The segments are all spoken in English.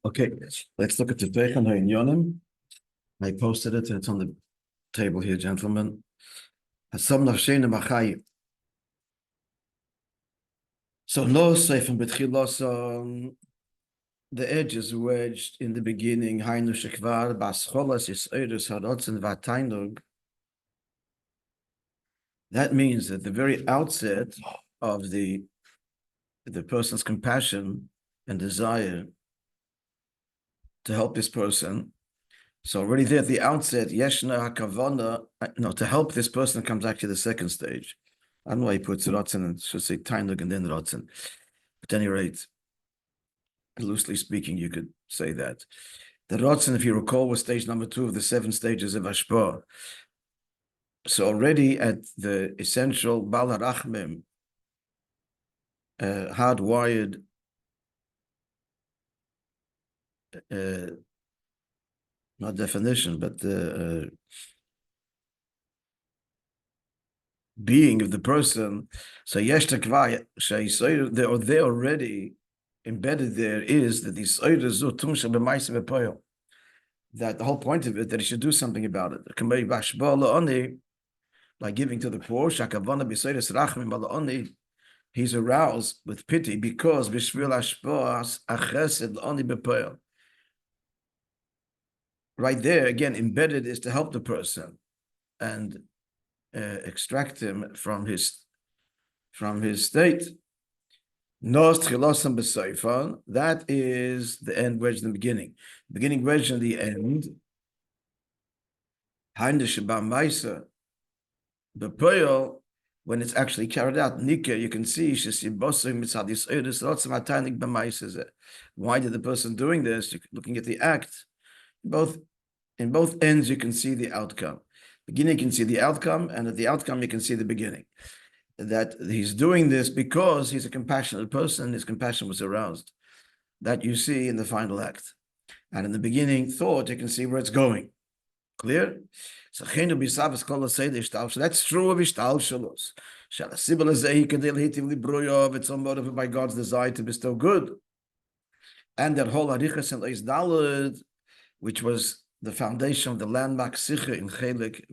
Okay, let's look at the Teichen HaInyonim. I posted it, it's on the table here, gentlemen. Hasam Nafsheinu בחיים. So no seifim betchilos, the edge is wedged in the beginning. Hainu shekvar bascholas yisoidus harotzen v'atainug. That means at the very outset of the person's compassion and desire to help this person. So already there at the outset, yeshna hakavana, no, to help this person comes actually the second stage. I don't know why he puts rotzen and should say tainug and then rotzen. At any rate, loosely speaking, you could say that. The rotzen, if you recall, was stage number 2 of the 7 stages of Ashpa. So already at the essential Bal HaRachmim, hardwired not definition, but the being of the person. So they're already embedded there is that that the whole point of it, that he should do something about it. Like giving to the poor, he's aroused with pity because right there, again, embedded is to help the person and extract him from his state. That is the end wedge in the beginning. Beginning wedge in the end. When it's actually carried out, Nika, you can see why did the person doing this? You're looking at the act. In both ends, you can see the outcome. Beginning, you can see the outcome, and at the outcome, you can see the beginning. That he's doing this because he's a compassionate person, his compassion was aroused. That you see in the final act. And in the beginning thought, you can see where it's going. Clear? So that's true of Ishtalshalos. It's motivated by God's desire to bestow good. And that whole Arichas and Eis Daled, which was the foundation of the landmark Sicha in Chelik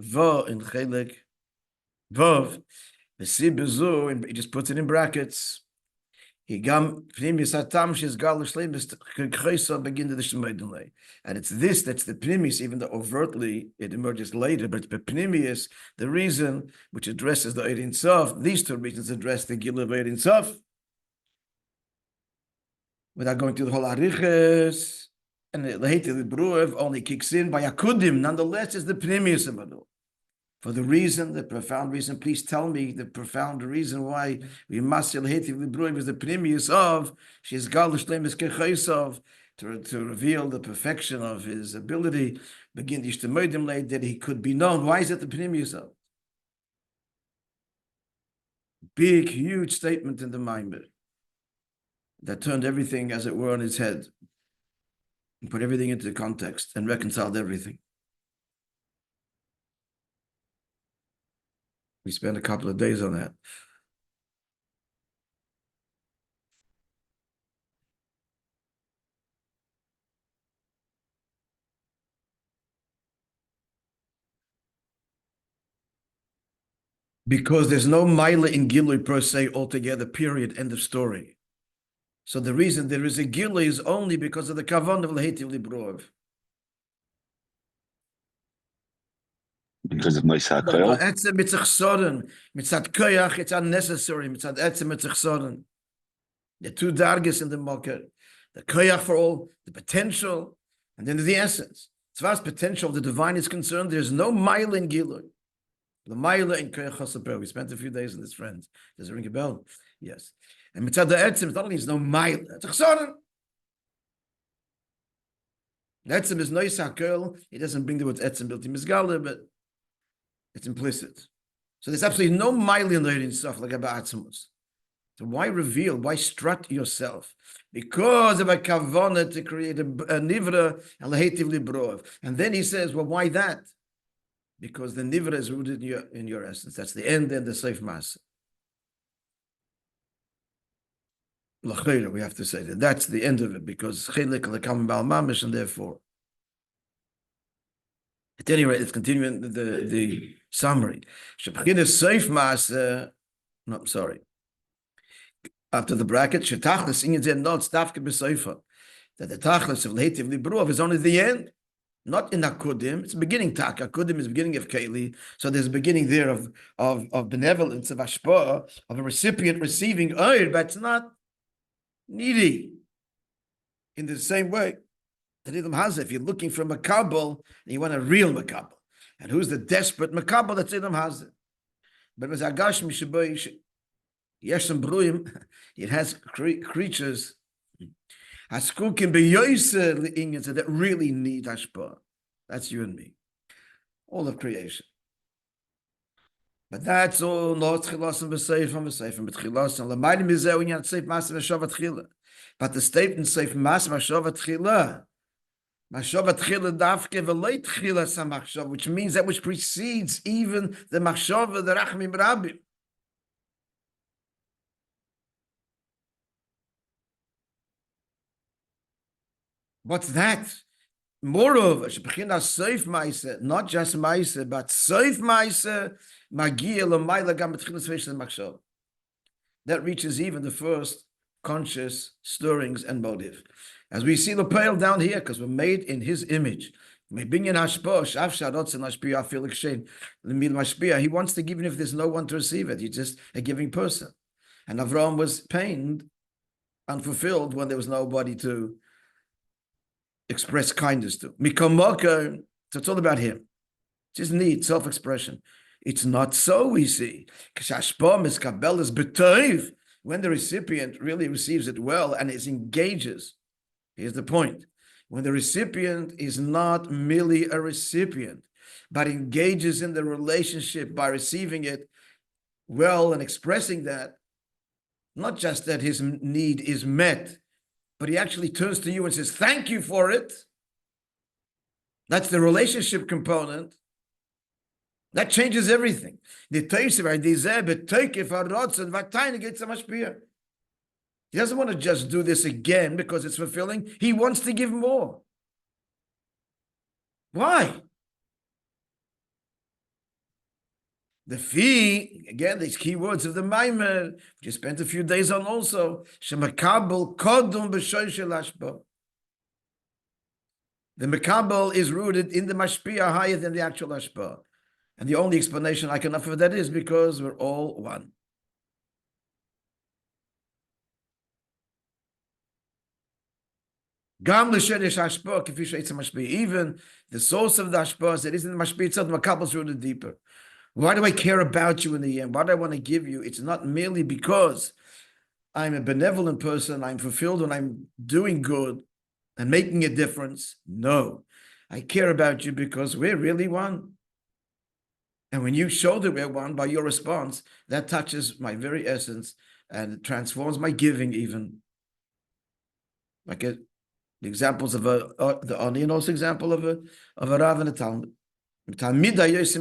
Vav, the Sibezu, and he just puts it in brackets. And it's this that's the pnimis, even though overtly it emerges later, but the pnimis, the reason which addresses the Ein Sof, these two reasons address the Gil of Ein Sof. Without going through the whole Ariches, and the hate of the Bruev only kicks in by Akudim, nonetheless, is the pnimis of it all. For the reason, the profound reason, please tell me the profound reason why we must is the pnimius of she's to reveal the perfection of his ability, begin that he could be known. Why is it the pnimius of? Big, huge statement in the Maamar that turned everything, as it were, on its head and put everything into context and reconciled everything. We spent a couple of days on that. Because there's no Maila in Gilui per se altogether, period, end of story. So the reason there is a Gilui is only because of the Kavan of Lehetiv Librov. Because of Moishe. It's unnecessary. The 2 dargis in the Mokker. The koyach for all, the potential, and then the essence. As far as potential of the divine is concerned, there's no mile in Gilui. The mile in koyach chasaper. We spent a few days with his friends. Does it ring a bell? Yes. And mitzad the etzim, not only is no mile, it's chsaron. Etzim is nois hakel. He doesn't bring the word etzim built in Mizgala, but it's implicit. So there's absolutely no mile in there in stuff like about Atzimus. So why reveal? Why strut yourself? Because of a kavana to create a nivra and lehetiv librov. And then he says, well, why that? Because the nivra is rooted in your essence. That's the end and the safe mass. l'chayra, we have to say that. That's the end of it, because chelik l'kam bal mamish, and therefore. At any rate, let's continue the summary. Shebchinas seif maaseh, no, I'm sorry. After the bracket, shetachlis inyan zeh not stavke b'seifa. That the tachlis of leitiv libruv is only the end, not in akudim. It's the beginning tak. Akudim is the beginning of keli. So there's a beginning there of benevolence, of ashpa, of a recipient receiving oil, but it's not needy. In the same way, that if you're looking for makabel, and you want a real makabel, and who's the desperate makabel? That's idam hazeh. But with agash mishaboy yeshem bruim, it has creatures haskukim beyoyse li'inyan that really need hashpah. That's you and me, all of creation. But that's all not chilasim b'seifim, but chilasim l'mayim mizeh when you have seif masim v'shavat chila. But the statement seif masim v'shavat chila. Which means that which precedes even the machshava, the rachmim rabim. What's that? Moreover, seif ma'aseh, not just ma'aseh, but seif ma'aseh magia l'mayla gam b'tchilas v'shel machshava. That reaches even the first conscious stirrings and motive. As we see the pale down here, because we're made in his image. He wants to give even if there's no one to receive it. He's just a giving person. And Avraham was pained, unfulfilled, when there was nobody to express kindness to. So it's all about him. Just need self-expression. It's not so, we see. When the recipient really receives it well and is engages. Here's the point. When the recipient is not merely a recipient, but engages in the relationship by receiving it well and expressing that, not just that his need is met, but he actually turns to you and says, thank you for it. That's the relationship component. That changes everything. He doesn't want to just do this again because it's fulfilling. He wants to give more. Why? The fee, again, these key words of the Maamar, which you spent a few days on also. Shemakabel kodum b'shoshel hashpa. The makabel is rooted in the mashpia higher than the actual hashpa. And the only explanation I can offer for that is because we're all one. Even the source of the hashpah that isn't the mashpia itself, the makabel is rooted deeper. Why do I care about you in the end? Why do I want to give you? It's not merely because I'm a benevolent person, I'm fulfilled and I'm doing good and making a difference. No, I care about you because we're really one. And when you show that we're one by your response, that touches my very essence and it transforms my giving even. Like the examples of the Oninos example of a Rav and a Talmud. Likewise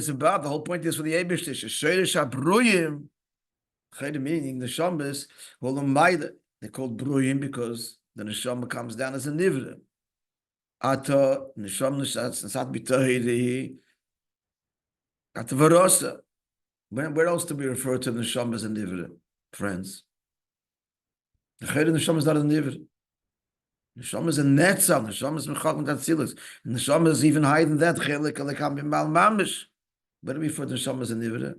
about the whole point is for the Eibishtish. Meaning the Shambas, they're called Bruyim because the Neshama comes down as a Nivra. Ata Nesham Nesat B'Tahiri Ata Varosa. Where else do we refer to the Neshama as a Nivra, friends? The Neshama is not a Nivra. Neshama is a Netzal. Neshama is Mechal and Tatzilus. Neshama is even higher than that. Chelik Alekam B'Mal Mamish. Where do we refer to Neshama as a Nivra?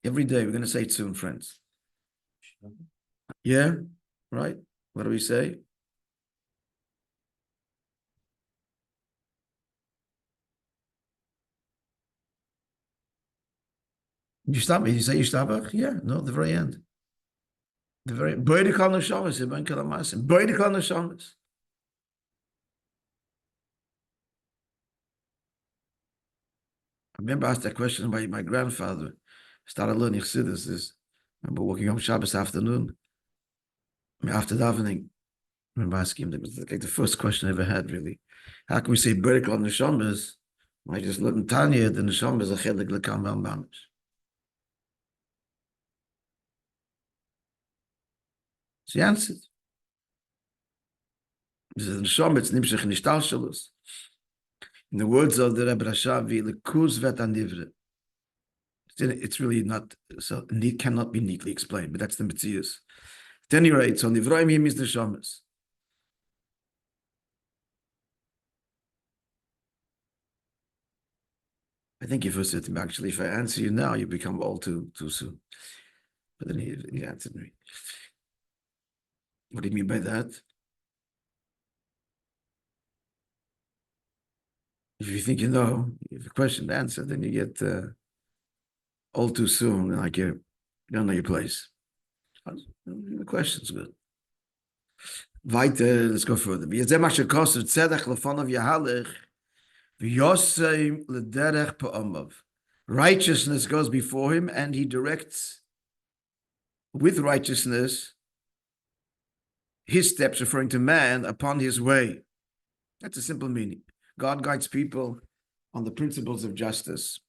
Every day we're going to say it soon, friends. Yeah, right. What do we say? You stop me. You say Yishtabach? Yeah, no, the very end. The very Boidikal Neshamas, Ibn Kalamasim. Boidikal Neshamas. I remember I asked that question by my grandfather. Started learning Chassidus. I remember walking home Shabbos afternoon. After davening, I remember asking him, it was like the first question I ever had, really. How can we say Boidikal Neshamas? I just learned Tanya, the Neshamas, a chelik lekam mamish. She answered. This is neshama, it's nimshach nishtalshalus. In the words of the Rebbe Rashavi, lekuz vet anivre. It's really not, so it cannot be neatly explained, but that's the Metzius. At any rate, so nivroim him is neshamas. I think you first said to me, actually, if I answer you now, you become old too soon. But then he answered me. What do you mean by that? If you think you know, if a question to answer, then you get old too soon, like you don't know your place. The question's good. Weiter, let's go further. Righteousness goes before him, and he directs with righteousness his steps, referring to man, upon his way. That's a simple meaning. God guides people on the principles of justice.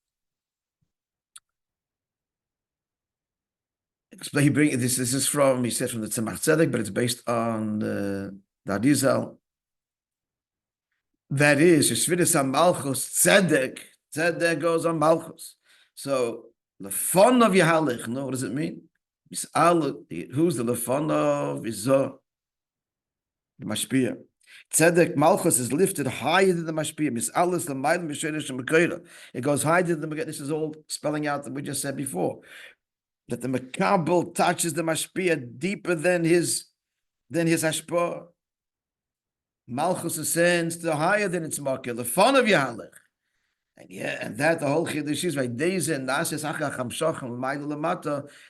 This is from, he said, from the Tzemach Tzedek, but it's based on the Arizal. That is, Shvidus HaMalchus Tzedek. Tzedek goes on Malchus. So, the fun of Yahalich, no, what does it mean? Who's the Lefon of Izah? The Mashpia. Tzedek Malchus is lifted higher than the Mashpia. It goes higher than the Mekabel. This is all spelling out that we just said before. That the Mekabel touches the Mashpia deeper than his Hashpah. Malchus ascends to higher than its Makir, the fun of Yahalech. And that the whole Chiddush is right.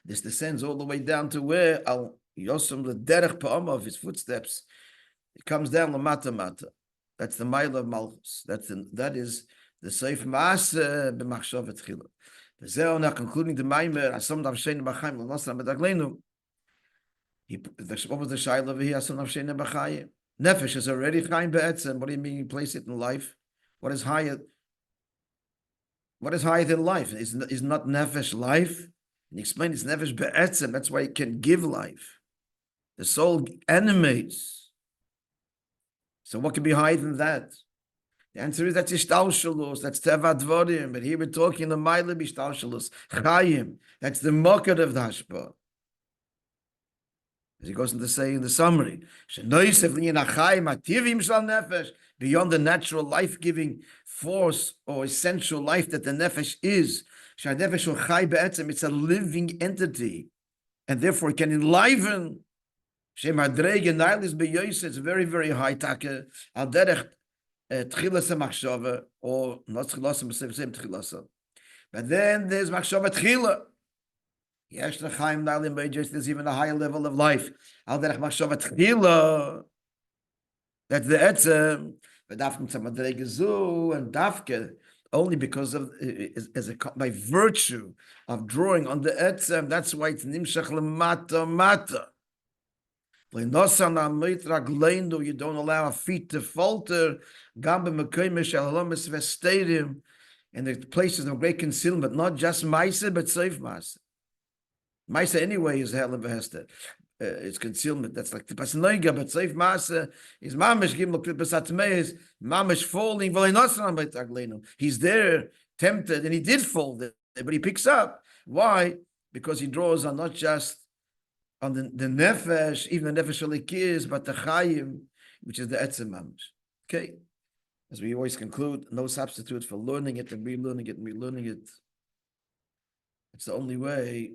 This descends all the way down to where Al Yosem the Derech Pa'am of his footsteps. It comes down Lamata Mata. That's the Mile of Malchus. That is the Seif Maaseh b'Machshavet Chila. Zeh now concluding the Maimer Hasam Nafsheinu בחיים l'nosram b'daglenu. What was the Shaila over here? Hasam Nafsheinu בחיים. Nefesh is already Chaim be'etzem. What do you mean you place it in life? What is higher? What is higher than life? Is not Nefesh life? And he explained it's Nefesh be'etzem. That's why it can give life. The soul animates. So what can be higher than that? The answer is that's Ishtalshalus, that's Teva Dvorim. But here we're talking the Maila Ishtalshalus, Chaim. That's the Mokkad of the Hashpah. As he goes on to say in the summary, beyond the natural life-giving force or essential life that the nefesh is, it's a living entity, and therefore it can enliven. It's very, very high taka. Or not but then there's machshava tchila. There's even a higher level of life. That's the etzem. And dafke, only because of by virtue of drawing on the etzem. That's why it's nimshach lemata mata. You don't allow a feet to falter. In the places of great concealment, not just Maisa, but Seif Maisa. Maisa anyway is hell of a hester. It's concealment. That's like the Pasanoiga, but Seif Maisa is Mamish Gimel Klipasatmeh is Mamish falling. He's there, tempted, and he did fall there, but he picks up. Why? Because he draws on not just on the Nefesh, even the Nefesh Alikis, but the Chayim, which is the Etzem Mamish. Okay. As we always conclude, no substitute for learning it and relearning it and relearning it. It's the only way.